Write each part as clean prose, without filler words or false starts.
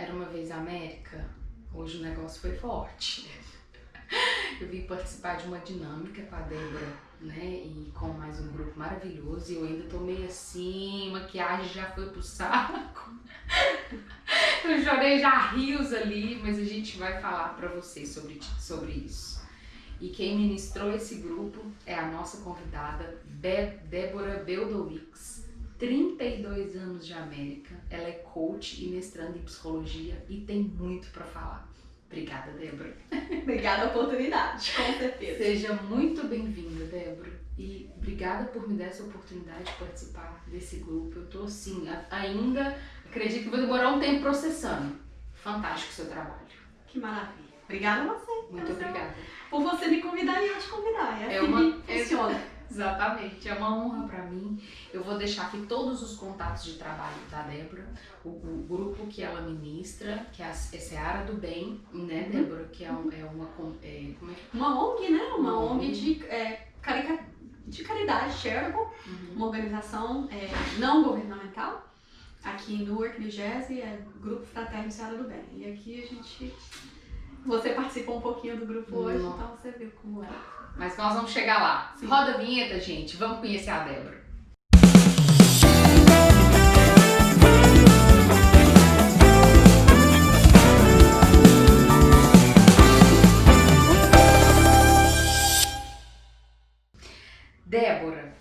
Era uma vez América, hoje o negócio foi forte. Eu vim participar de uma dinâmica com a Débora, né? E com mais um grupo maravilhoso. E eu ainda tô meio assim, maquiagem já foi pro saco. Eu chorei já rios ali, mas a gente vai falar pra vocês sobre isso. E quem ministrou esse grupo é a nossa convidada, Débora Beldowicz, 32 anos de América. Ela é coach e mestranda em psicologia e tem muito pra falar. Obrigada, Débora. Obrigada pela oportunidade, com certeza. Seja muito bem-vinda, Débora. E obrigada por me dar essa oportunidade de participar desse grupo. Eu tô assim, ainda acredito que vou demorar um tempo processando. Fantástico o seu trabalho. Que maravilha. Obrigada a você. Muito obrigada. Por você me convidar e eu te convidar. É assim que funciona. Exatamente, é uma honra para mim. Eu vou deixar aqui todos os contatos de trabalho da Débora, o grupo que ela ministra, que é a Seara do Bem, né, Débora? Que é uma ONG, né? Uma ONG de caridade, charitable, uma organização não governamental, aqui em Newark, New Jersey, é o Grupo Fraterno Seara do Bem. E aqui você participou um pouquinho do grupo hoje, então você viu como é. Mas nós vamos chegar lá. Sim. Roda a vinheta, gente. Vamos conhecer a Débora. Débora,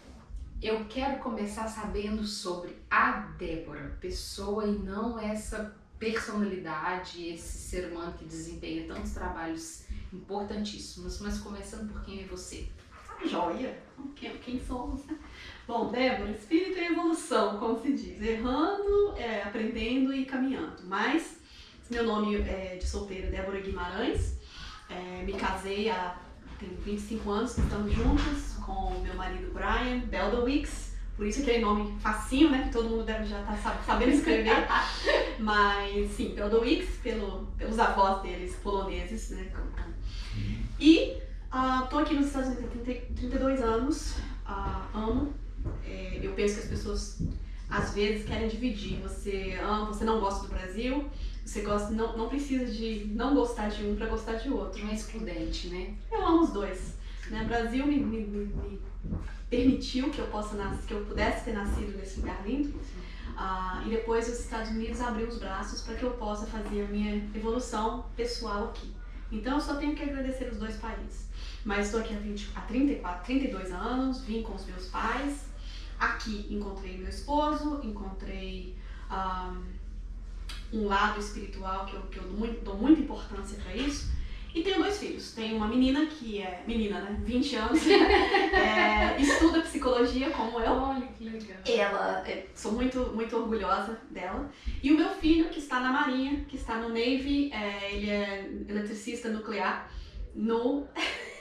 eu quero começar sabendo sobre a Débora, pessoa e não essa personalidade, esse ser humano que desempenha tantos trabalhos importantíssimos, mas começando por quem é você. Joia! Quem somos, né? Bom, Débora, espírito em evolução, como se diz, errando, aprendendo e caminhando. Mas, meu nome de solteira é Débora Guimarães, me casei tem 25 anos que estamos juntos com meu marido Brian Beldowicz, por isso aquele nome facinho, né, que todo mundo deve já estar sabendo escrever, mas sim, Beldowicz, pelos avós deles poloneses, né, e tô aqui nos Estados Unidos há 32 anos, amo, eu penso que as pessoas às vezes querem dividir, você não gosta do Brasil, você gosta, não precisa de não gostar de um para gostar de outro. Não é excludente, né? Eu amo os dois, né, o Brasil me permitiu que eu pudesse ter nascido nesse lugar lindo, e depois os Estados Unidos abriu os braços para que eu possa fazer a minha evolução pessoal aqui. Então eu só tenho que agradecer os dois países. Mas estou aqui há 32 anos, vim com os meus pais. Aqui encontrei meu esposo, encontrei um lado espiritual que eu dou muita importância para isso. E tenho 2 filhos. Tenho uma menina que é menina, né? 20 anos, estuda psicologia como eu. Olha que legal. Sou muito orgulhosa dela. E o meu filho que está na Marinha, que está no Navy, ele é eletricista nuclear.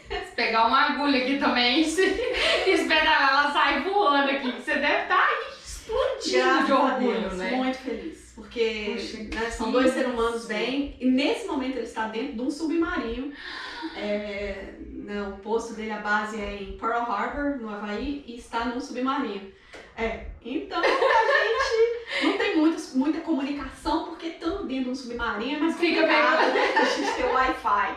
Se pegar uma agulha aqui também, esperar ela sair voando aqui, você deve estar explodindo de orgulho, né? Muito feliz. Porque são 2 seres humanos bem, e nesse momento ele está dentro de um submarino. O posto dele, a base é em Pearl Harbor, no Havaí, e está num submarino. Então a gente não tem muita comunicação, porque estamos dentro de um submarino, mas fica pegado, né? A gente tem o Wi-Fi.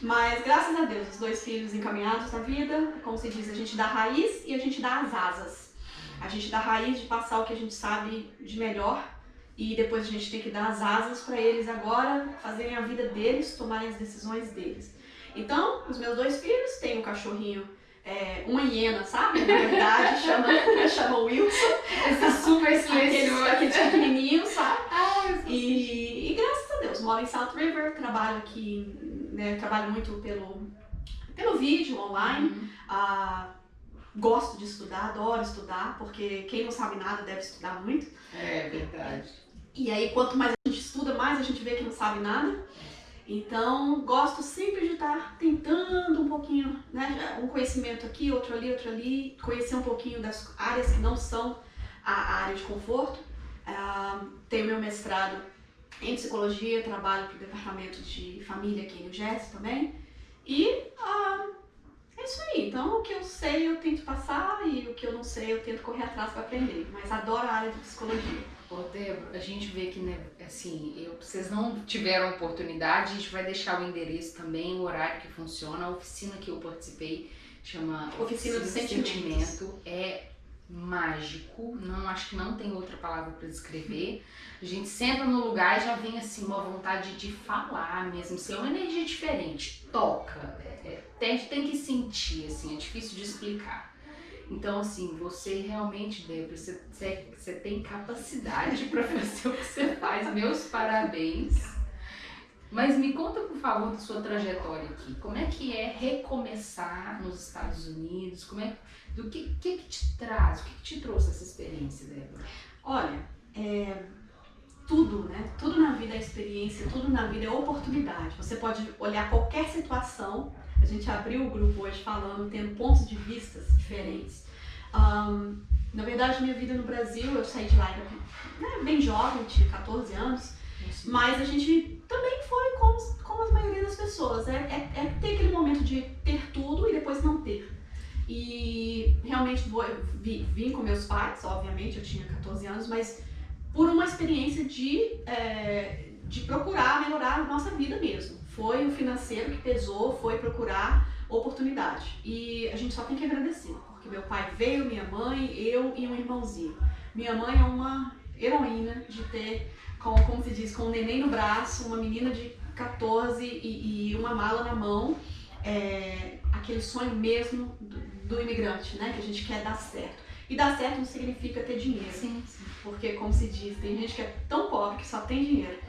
Mas graças a Deus, os 2 filhos encaminhados na vida, como se diz, a gente dá raiz e a gente dá as asas. A gente dá raiz de passar o que a gente sabe de melhor, e depois a gente tem que dar as asas para eles agora fazerem a vida deles, tomarem as decisões deles. Então, os meus 2 filhos, tem um cachorrinho, uma hiena, sabe? Na verdade, chama Wilson. Esse super silencioso. Aquele pequenininho, sabe? E graças a Deus, moro em South River, trabalho aqui, né, trabalho muito pelo vídeo, online. Gosto de estudar, adoro estudar, porque quem não sabe nada deve estudar muito. É verdade. E aí, quanto mais a gente estuda, mais a gente vê que não sabe nada. Então, gosto sempre de estar tentando um pouquinho, né, um conhecimento aqui, outro ali, conhecer um pouquinho das áreas que não são a área de conforto. Tenho meu mestrado em psicologia, trabalho para o departamento de família aqui em New Jersey também. E é isso aí. Então, o que eu sei eu tento passar, e o que eu não sei eu tento correr atrás para aprender. Mas adoro a área de psicologia. Ô, Débora, a gente vê que, né, assim, vocês não tiveram oportunidade, a gente vai deixar o endereço também, o horário que funciona, a oficina que eu participei chama Oficina do Sentimento. É mágico, não acho que não tem outra palavra para descrever. A gente senta no lugar e já vem assim uma vontade de falar mesmo, ser uma energia diferente, toca, tem que sentir, assim, é difícil de explicar. Então, assim, você realmente, Débora, você tem capacidade para fazer o que você faz, meus parabéns. Mas me conta, por favor, da sua trajetória aqui. Como é que é recomeçar nos Estados Unidos? Do que te traz, o que te trouxe essa experiência, Débora? Olha, tudo, né? Tudo na vida é experiência, tudo na vida é oportunidade. Você pode olhar qualquer situação. A gente abriu o grupo hoje falando, tendo pontos de vistas diferentes. Na verdade, minha vida no Brasil, eu saí de lá bem jovem, tinha 14 anos. Sim. Mas a gente também foi como a maioria das pessoas. É ter aquele momento de ter tudo e depois não ter. E realmente vim com meus pais, obviamente, eu tinha 14 anos, mas por uma experiência de procurar melhorar a nossa vida mesmo. Foi o financeiro que pesou, foi procurar oportunidade. E a gente só tem que agradecer, porque meu pai veio, minha mãe, eu e um irmãozinho. Minha mãe é uma heroína de ter, como se diz, com um neném no braço, uma menina de 14 e uma mala na mão. Aquele sonho mesmo do imigrante, né? Que a gente quer dar certo. E dar certo não significa ter dinheiro. Sim, sim. Porque, como se diz, tem gente que é tão pobre que só tem dinheiro.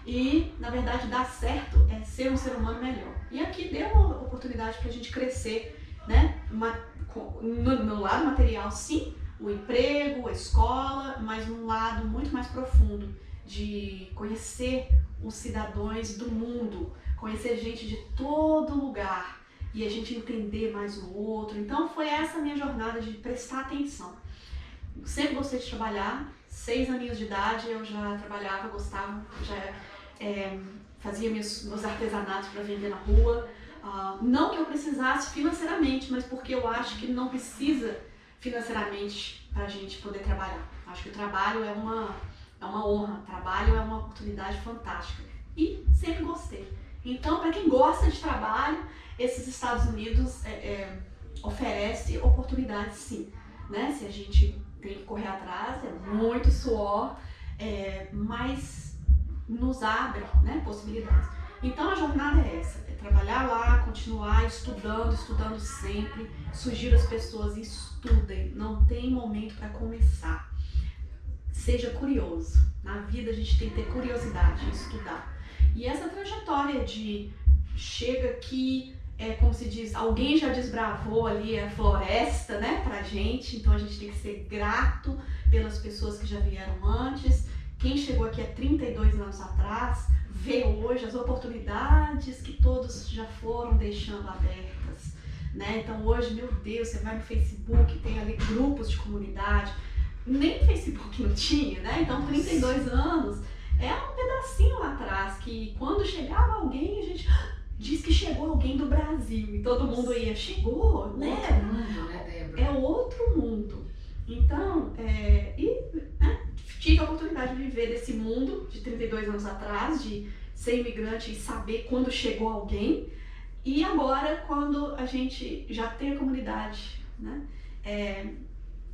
E, na verdade, dar certo é ser um ser humano melhor. E aqui deu uma oportunidade pra gente crescer, né? No lado material, sim, o emprego, a escola, mas num lado muito mais profundo de conhecer os cidadãos do mundo, conhecer gente de todo lugar e a gente entender mais o outro. Então foi essa a minha jornada de prestar atenção. Sempre gostei de trabalhar, 6 aninhos de idade eu já trabalhava, gostava, já fazia meus artesanatos para vender na rua. Não que eu precisasse financeiramente, mas porque eu acho que não precisa financeiramente para a gente poder trabalhar. Acho que o trabalho é uma honra, o trabalho é uma oportunidade fantástica e sempre gostei. Então, para quem gosta de trabalho, esses Estados Unidos oferece oportunidades, sim, né? Se a gente tem que correr atrás, é muito suor, mas nos abre, né, possibilidades. Então a jornada é essa, é trabalhar lá, continuar estudando sempre. Sugiro as pessoas, estudem, não tem momento para começar. Seja curioso, na vida a gente tem que ter curiosidade, estudar. E essa trajetória de chega aqui, como se diz, alguém já desbravou ali a floresta, né, pra gente, então a gente tem que ser grato pelas pessoas que já vieram antes. Quem chegou aqui há 32 anos atrás, vê hoje as oportunidades que todos já foram deixando abertas, né? Então hoje, meu Deus, você vai no Facebook, tem ali grupos de comunidade, nem Facebook não tinha, né? Então 32 anos é um pedacinho lá atrás que quando chegava alguém, a gente diz que chegou alguém do Brasil e todo mundo ia, chegou, né? Outro mundo, né, Débora? É outro mundo. Então, tive a oportunidade de viver desse mundo de 32 anos atrás, de ser imigrante e saber quando chegou alguém. E agora, quando a gente já tem a comunidade, né?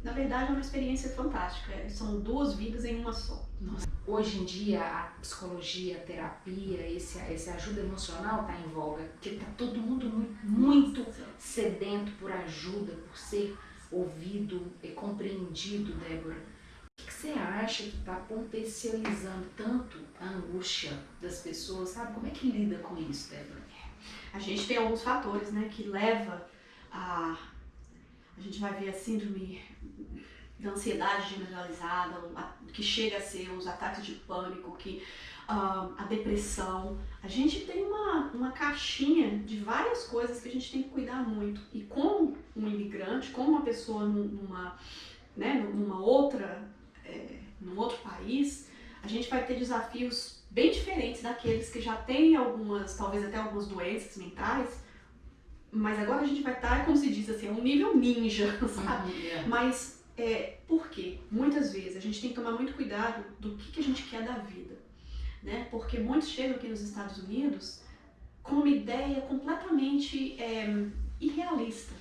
Na verdade, é uma experiência fantástica. São 2 vidas em uma só. Nossa. Hoje em dia, a psicologia, a terapia, esse ajuda emocional está em voga, porque está todo mundo muito sedento por ajuda, por ser ouvido e compreendido, Débora. O que você acha que está potencializando tanto a angústia das pessoas, sabe? Como é que lida com isso, Débora? A gente tem alguns fatores, né, que leva a gente vai ver a síndrome da ansiedade generalizada, que chega a ser os ataques de pânico, a depressão. A gente tem uma caixinha de várias coisas que a gente tem que cuidar muito. E como um imigrante, como uma pessoa num outro país, a gente vai ter desafios bem diferentes daqueles que já têm talvez até algumas doenças mentais, mas agora a gente vai estar, como se diz assim, um nível ninja, sabe? Mas Por quê? Muitas vezes a gente tem que tomar muito cuidado do que a gente quer da vida, né? Porque muitos chegam aqui nos Estados Unidos com uma ideia completamente irrealista.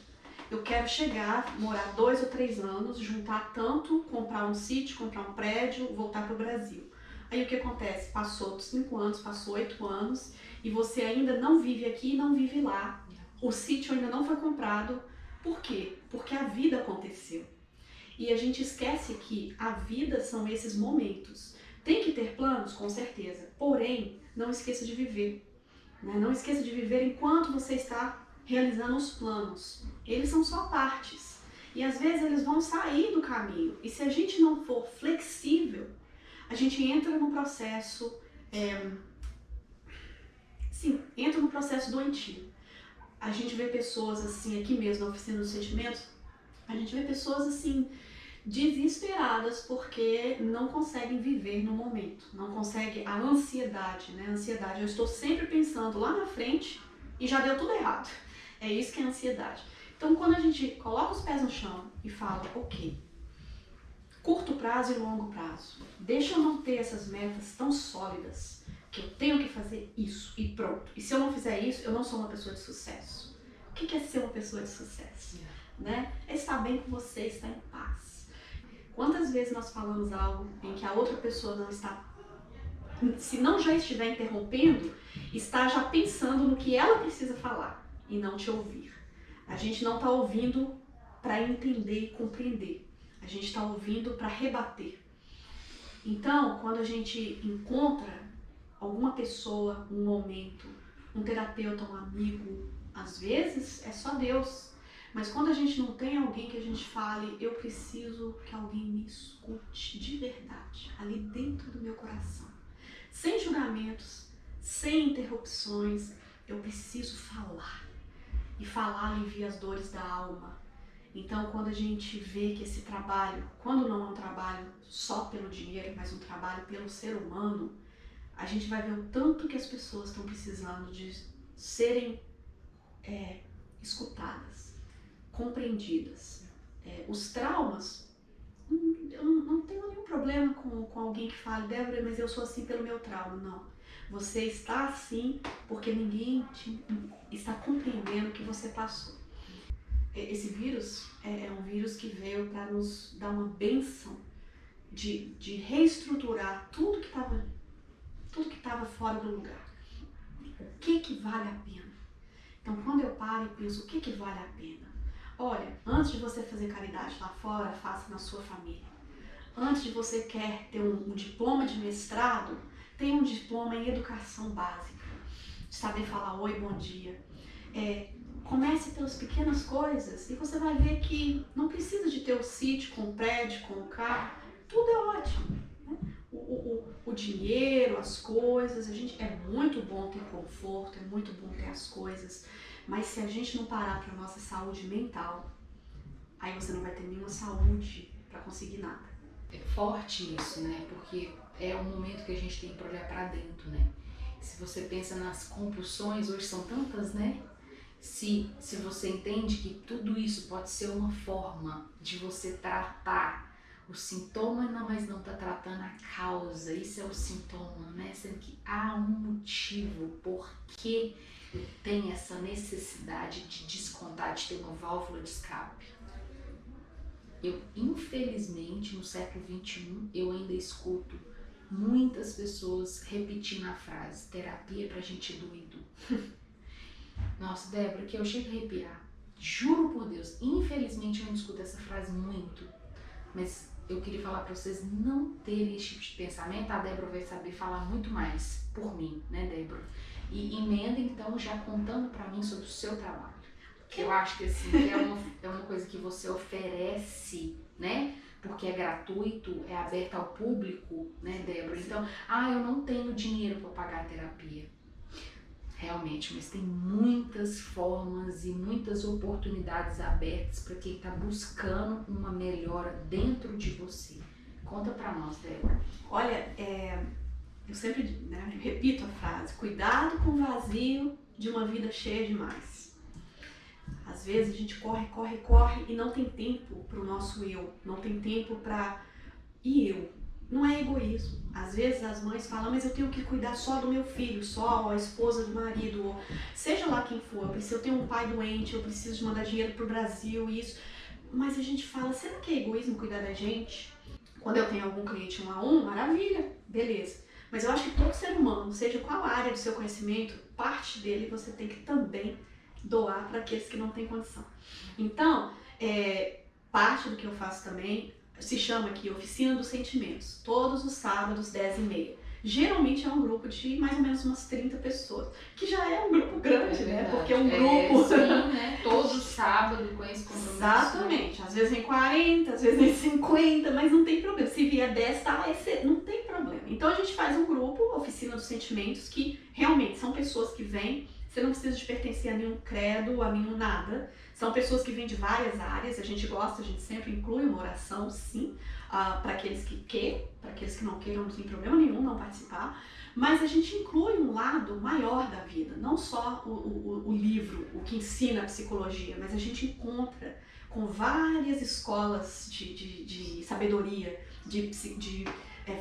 Eu quero chegar, morar 2 ou 3 anos, juntar tanto, comprar um sítio, comprar um prédio, voltar para o Brasil. Aí o que acontece? Passou 5 anos, passou 8 anos e você ainda não vive aqui e não vive lá. O sítio ainda não foi comprado. Por quê? Porque a vida aconteceu. E a gente esquece que a vida são esses momentos. Tem que ter planos? Com certeza. Porém, não esqueça de viver. Né? Não esqueça de viver enquanto você está realizando os planos. Eles são só partes. E às vezes eles vão sair do caminho. E se a gente não for flexível, a gente entra no processo, entra no processo doentio. A gente vê pessoas assim, aqui mesmo na Oficina dos Sentimentos, a gente vê pessoas assim, desesperadas porque não conseguem viver no momento, não conseguem, a ansiedade, né? A ansiedade, eu estou sempre pensando lá na frente e já deu tudo errado. É isso que é a ansiedade. Então, quando a gente coloca os pés no chão e fala, ok, curto prazo e longo prazo, deixa eu não ter essas metas tão sólidas, que eu tenho que fazer isso e pronto. E se eu não fizer isso, eu não sou uma pessoa de sucesso. O que é ser uma pessoa de sucesso? Né? É estar bem com você, estar em paz. Quantas vezes nós falamos algo em que a outra pessoa não está, se não já estiver interrompendo, está já pensando no que ela precisa falar e não te ouvir. A gente não está ouvindo para entender e compreender. A gente está ouvindo para rebater. Então, quando a gente encontra alguma pessoa, um momento, um terapeuta, um amigo, às vezes é só Deus. Mas quando a gente não tem alguém que a gente fale, eu preciso que alguém me escute de verdade, ali dentro do meu coração. Sem julgamentos, sem interrupções, eu preciso falar. E falar alivia as dores da alma. Então, quando a gente vê que esse trabalho, quando não é um trabalho só pelo dinheiro, mas um trabalho pelo ser humano, a gente vai ver o tanto que as pessoas estão precisando de serem escutadas, compreendidas. Os traumas, eu não tenho nenhum problema com alguém que fale, Débora, mas eu sou assim pelo meu trauma. Não. Você está assim porque ninguém está compreendendo o que você passou. Esse vírus é um vírus que veio para nos dar uma bênção de reestruturar tudo que estava fora do lugar. O que vale a pena? Então, quando eu paro e penso, o que vale a pena? Olha, antes de você fazer caridade lá fora, faça na sua família. Antes de você quer ter um diploma de mestrado, tenha um diploma em educação básica. Saber falar oi, bom dia. Comece pelas pequenas coisas e você vai ver que não precisa de ter o sítio com o prédio, com o carro. Tudo é ótimo. Né? O dinheiro, as coisas, é muito bom ter conforto, é muito bom ter as coisas, mas se a gente não parar para a nossa saúde mental, aí você não vai ter nenhuma saúde para conseguir nada. É forte isso, né? Porque é um momento que a gente tem para olhar para dentro, né? Se você pensa nas compulsões, hoje são tantas, né? Se você entende que tudo isso pode ser uma forma de você tratar o sintoma, mas não está tratando a causa, isso é o sintoma, né? Sendo que há um motivo por que eu tenho essa necessidade de descontar, de ter uma válvula de escape. Eu, infelizmente, no século XXI, eu ainda escuto muitas pessoas repetindo a frase, terapia pra gente doido. Nossa, Débora, que eu chego a arrepiar. Juro por Deus, infelizmente eu não escuto essa frase muito, mas eu queria falar para vocês não terem esse tipo de pensamento. A Débora vai saber falar muito mais por mim, né, Débora? E emenda então já contando para mim sobre o seu trabalho. Que eu acho que assim, é uma coisa que você oferece, né? Porque é gratuito, é aberto ao público, né, Débora? Então, eu não tenho dinheiro para pagar a terapia. Realmente, mas tem muitas formas e muitas oportunidades abertas para quem está buscando uma melhora dentro de você. Conta para nós, Débora. Olha, eu sempre repito a frase, cuidado com o vazio de uma vida cheia demais. Às vezes a gente corre, corre, corre e não tem tempo para o nosso eu, não tem tempo para... E eu? Não é egoísmo. Às vezes as mães falam, mas eu tenho que cuidar só do meu filho, só a esposa do marido, ou seja lá quem for, eu tenho um pai doente, eu preciso de mandar dinheiro pro Brasil, isso. Mas a gente fala, será que é egoísmo cuidar da gente? Quando eu tenho algum cliente 1-a-1, maravilha, beleza. Mas eu acho que todo ser humano, seja qual área do seu conhecimento, parte dele você tem que também doar para aqueles que não têm condição. Então, parte do que eu faço também se chama aqui Oficina dos Sentimentos, todos os sábados, 10h30. Geralmente é um grupo de mais ou menos umas 30 pessoas, que já é um grupo grande, né? Porque é um grupo... Sim, né? Todo sábado com esse compromisso. Exatamente. Às vezes vem 40, às vezes vem 50, mas não tem problema. Se vier 10, tá, não tem problema. Então a gente faz um grupo, Oficina dos Sentimentos, que realmente são pessoas que vêm, você não precisa de pertencer a nenhum credo, a nenhum nada. São pessoas que vêm de várias áreas, a gente gosta, a gente sempre inclui uma oração, sim, para aqueles que querem, para aqueles que não queiram, não tem problema nenhum não participar, mas a gente inclui um lado maior da vida, não só o livro, o que ensina a psicologia, mas a gente encontra com várias escolas de sabedoria, de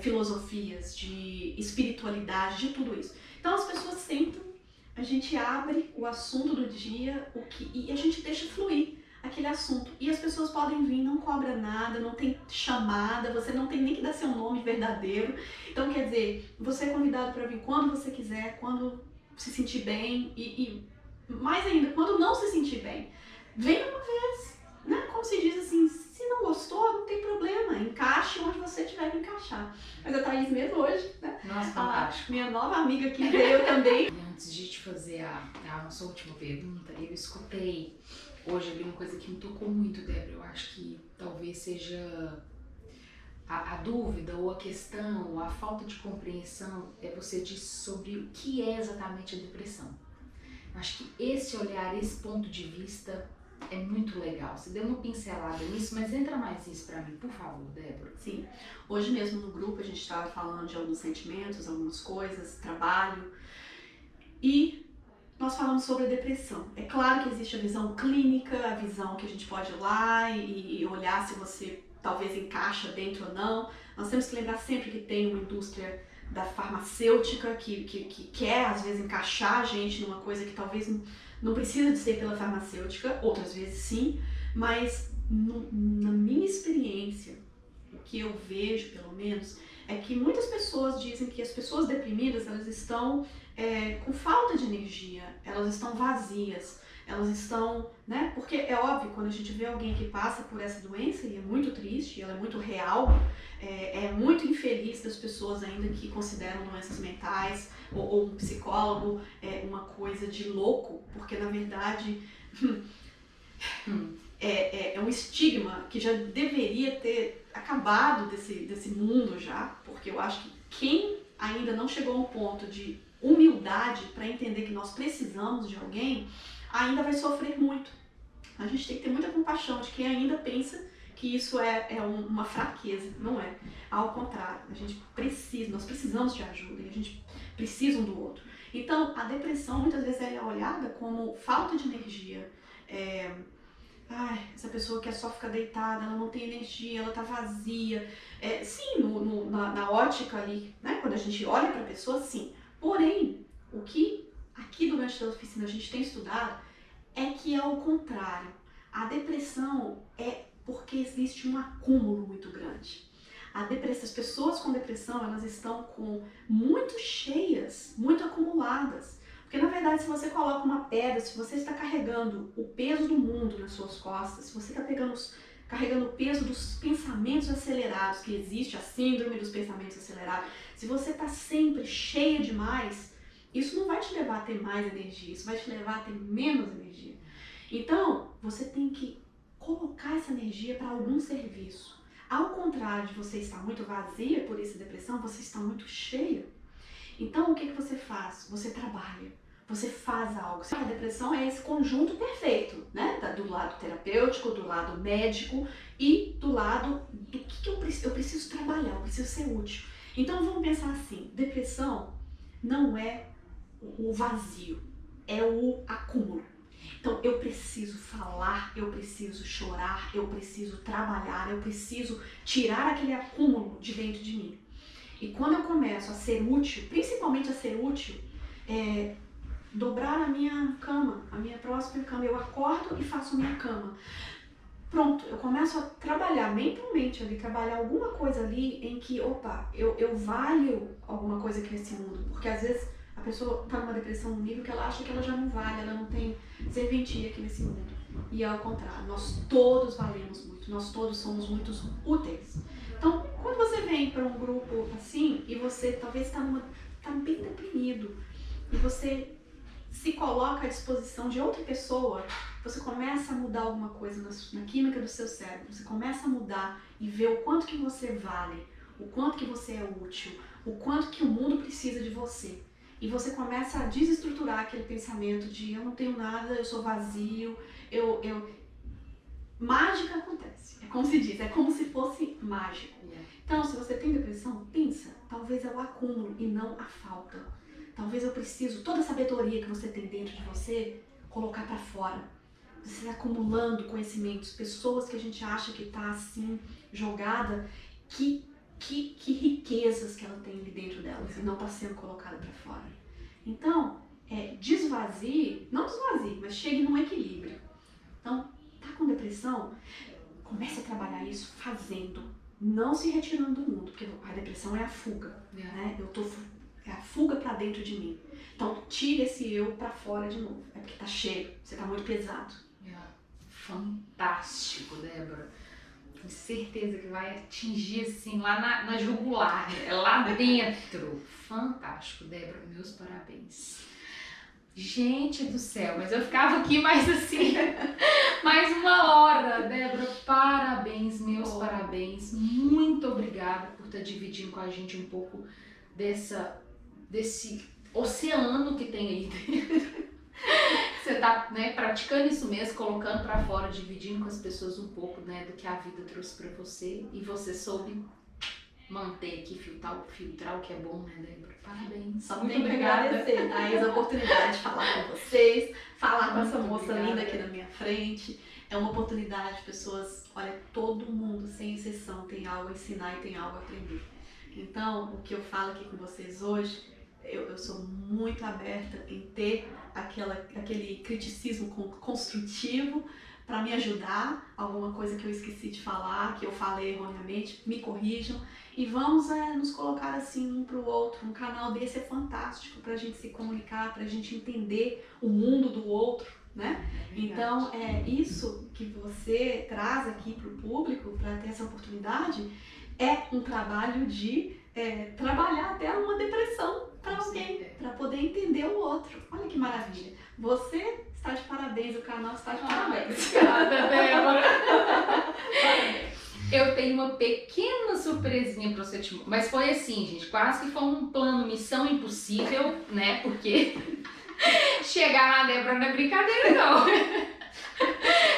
filosofias, de espiritualidade, de tudo isso. Então as pessoas sentam, a gente abre o assunto do dia e a gente deixa fluir aquele assunto. E as pessoas podem vir, não cobra nada, não tem chamada, você não tem nem que dar seu nome verdadeiro. Então, quer dizer, você é convidado para vir quando você quiser, quando se sentir bem e mais ainda, quando não se sentir bem. Venha uma vez, né? Como se diz assim, se não gostou, não tem problema, encaixe onde você tiver que encaixar. Mas a Thaís mesmo hoje, né? Nossa, fantástico. Minha nova amiga aqui veio também. Antes de te fazer a nossa última pergunta, eu escutei hoje ali uma coisa que me tocou muito, Débora. Eu acho que talvez seja a dúvida ou a questão, ou a falta de compreensão, você disse sobre o que é exatamente a depressão. Eu acho que esse olhar, esse ponto de vista é muito legal. Você deu uma pincelada nisso, mas entra mais nisso pra mim, por favor, Débora. Sim. Hoje mesmo no grupo a gente estava falando de alguns sentimentos, algumas coisas, trabalho, e nós falamos sobre a depressão. É claro que existe a visão clínica, a visão que a gente pode ir lá e olhar se você talvez encaixa dentro ou não. Nós temos que lembrar sempre que tem uma indústria da farmacêutica que quer às vezes encaixar a gente numa coisa que talvez não precisa de ser pela farmacêutica, outras vezes sim, mas na minha experiência, o que eu vejo pelo menos, é que muitas pessoas dizem que as pessoas deprimidas, elas estão com falta de energia, elas estão vazias, elas estão, né? Porque é óbvio, quando a gente vê alguém que passa por essa doença, e é muito triste, ela é muito real, é muito infeliz das pessoas ainda que consideram doenças mentais, ou um psicólogo uma coisa de louco, porque na verdade é um estigma que já deveria ter acabado desse mundo já, porque eu acho que quem ainda não chegou a um ponto de humildade para entender que nós precisamos de alguém, ainda vai sofrer muito. A gente tem que ter muita compaixão de quem ainda pensa que isso é uma fraqueza. Não é. Ao contrário, nós precisamos de ajuda e a gente precisa um do outro. Então, a depressão muitas vezes é olhada como falta de energia. Essa pessoa quer só ficar deitada, ela não tem energia, ela tá vazia. Sim, na ótica ali, né, quando a gente olha para a pessoa, sim. Porém, o que aqui durante a oficina a gente tem estudado é que é o contrário. A depressão é porque existe um acúmulo muito grande. As pessoas com depressão, elas estão muito cheias, muito acumuladas. Porque na verdade, se você coloca uma pedra, se você está carregando o peso do mundo nas suas costas, se você está carregando o peso dos pensamentos acelerados, que existe a síndrome dos pensamentos acelerados, se você está sempre cheia demais, isso não vai te levar a ter mais energia, isso vai te levar a ter menos energia. Então, você tem que colocar essa energia para algum serviço. Ao contrário de você estar muito vazia por essa depressão, você está muito cheia. Então, o que você faz? Você trabalha, você faz algo. A depressão é esse conjunto perfeito, né? Do lado terapêutico, do lado médico e do lado do que eu preciso trabalhar, eu preciso ser útil. Então, vamos pensar assim, depressão não é o vazio, é o acúmulo. Então eu preciso falar, eu preciso chorar, eu preciso trabalhar, eu preciso tirar aquele acúmulo de dentro de mim. E quando eu começo a ser útil, principalmente a ser útil, dobrar a minha cama, a minha próxima cama, eu acordo e faço a minha cama. Pronto, eu começo a trabalhar mentalmente ali, trabalhar alguma coisa ali em que, opa, eu valho alguma coisa aqui nesse mundo. Porque às vezes a pessoa tá numa depressão num nível que ela acha que ela já não vale, ela não tem serventia aqui nesse mundo. E é o contrário, nós todos valemos muito, nós todos somos muito úteis. Então, quando você vem para um grupo assim, e você talvez tá bem deprimido, e você se coloca à disposição de outra pessoa, você começa a mudar alguma coisa na química do seu cérebro, você começa a mudar e ver o quanto que você vale, o quanto que você é útil, o quanto que o mundo precisa de você. E você começa a desestruturar aquele pensamento de eu não tenho nada, eu sou vazio, Mágica acontece, é como se diz, é como se fosse mágico. Então, se você tem depressão, pensa, talvez é o acúmulo e não a falta. Talvez eu preciso, toda a sabedoria que você tem dentro de você, colocar para fora. Você está acumulando conhecimentos, pessoas que a gente acha que está assim, jogada, que riquezas que ela tem ali dentro delas e não está sendo colocada para fora. Então, desvazie, não desvazie, mas chegue num equilíbrio. Então, tá com depressão? Comece a trabalhar isso fazendo, não se retirando do mundo, porque a depressão é a fuga, né? É a fuga pra dentro de mim. Então, tire esse eu pra fora de novo. É porque tá cheio, você tá muito pesado. Fantástico, Débora. Com certeza que vai atingir assim lá na jugular, lá dentro. Fantástico, Débora. Meus parabéns. Gente do céu, mas eu ficava aqui mais assim, mais uma hora, Débora, parabéns, meus parabéns, muito obrigada por estar dividindo com a gente um pouco desse oceano que tem aí dentro. Você tá, né, praticando isso mesmo, colocando pra fora, dividindo com as pessoas um pouco, né, do que a vida trouxe pra você, e você soube manter aqui, filtrar o que é bom, né, Débora? Parabéns. Só tenho que agradecer, Thaís, a oportunidade de falar com vocês, falar com essa moça obrigada. linda aqui na minha frente. É uma oportunidade, pessoas, olha, todo mundo, sem exceção, tem algo a ensinar e tem algo a aprender. Então, o que eu falo aqui com vocês hoje, eu sou muito aberta em ter aquele criticismo construtivo para me ajudar, alguma coisa que eu esqueci de falar, que eu falei erroneamente, me corrijam. E vamos nos colocar assim um para o outro. Um canal desse é fantástico para a gente se comunicar, para a gente entender o mundo do outro, né? Então, isso que você traz aqui para o público, para ter essa oportunidade, é um trabalho de trabalhar até uma depressão para alguém, para poder entender o outro. Olha que maravilha. Você está de parabéns, o canal está de parabéns. Obrigada, Débora. Eu tenho uma pequena surpresinha pra você, mas foi assim, gente, quase que foi um plano, missão impossível, né, porque chegar na Débora não é brincadeira, não.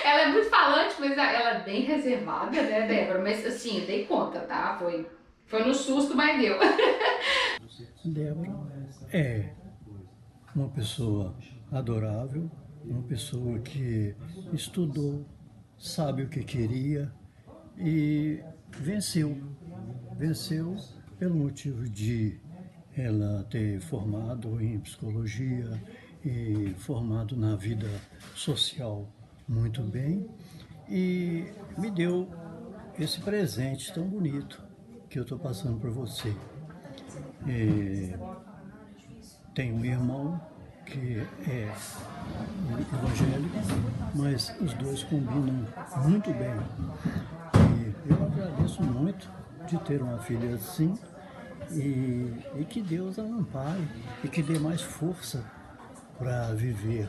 Ela é muito falante, mas ela é bem reservada, né, Débora, mas assim, eu dei conta, tá, foi no susto, mas deu. Débora é uma pessoa adorável, uma pessoa que estudou, sabe o que queria, e venceu pelo motivo de ela ter formado em psicologia e formado na vida social muito bem, e me deu esse presente tão bonito que eu estou passando para você. Tenho um irmão que é evangélico, mas os dois combinam muito bem. Eu agradeço muito de ter uma filha assim e que Deus a ampare e que dê mais força para viver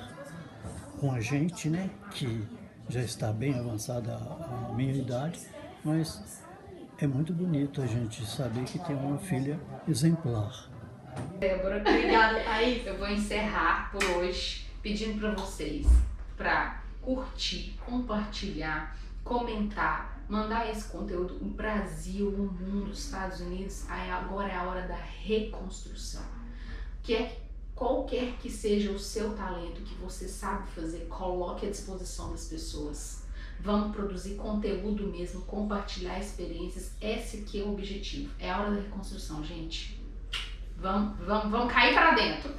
com a gente, né? Que já está bem avançada a minha idade, mas é muito bonito a gente saber que tem uma filha exemplar. Débora, Obrigada, Thaís. eu vou encerrar por hoje pedindo para vocês para curtir, compartilhar, comentar, mandar esse conteúdo. O Brasil, o mundo, os Estados Unidos, agora é a hora da reconstrução. Que é qualquer que seja o seu talento que você sabe fazer, coloque à disposição das pessoas. Vamos produzir conteúdo mesmo, compartilhar experiências. Esse aqui é o objetivo. É a hora da reconstrução, gente. Vamos cair pra dentro.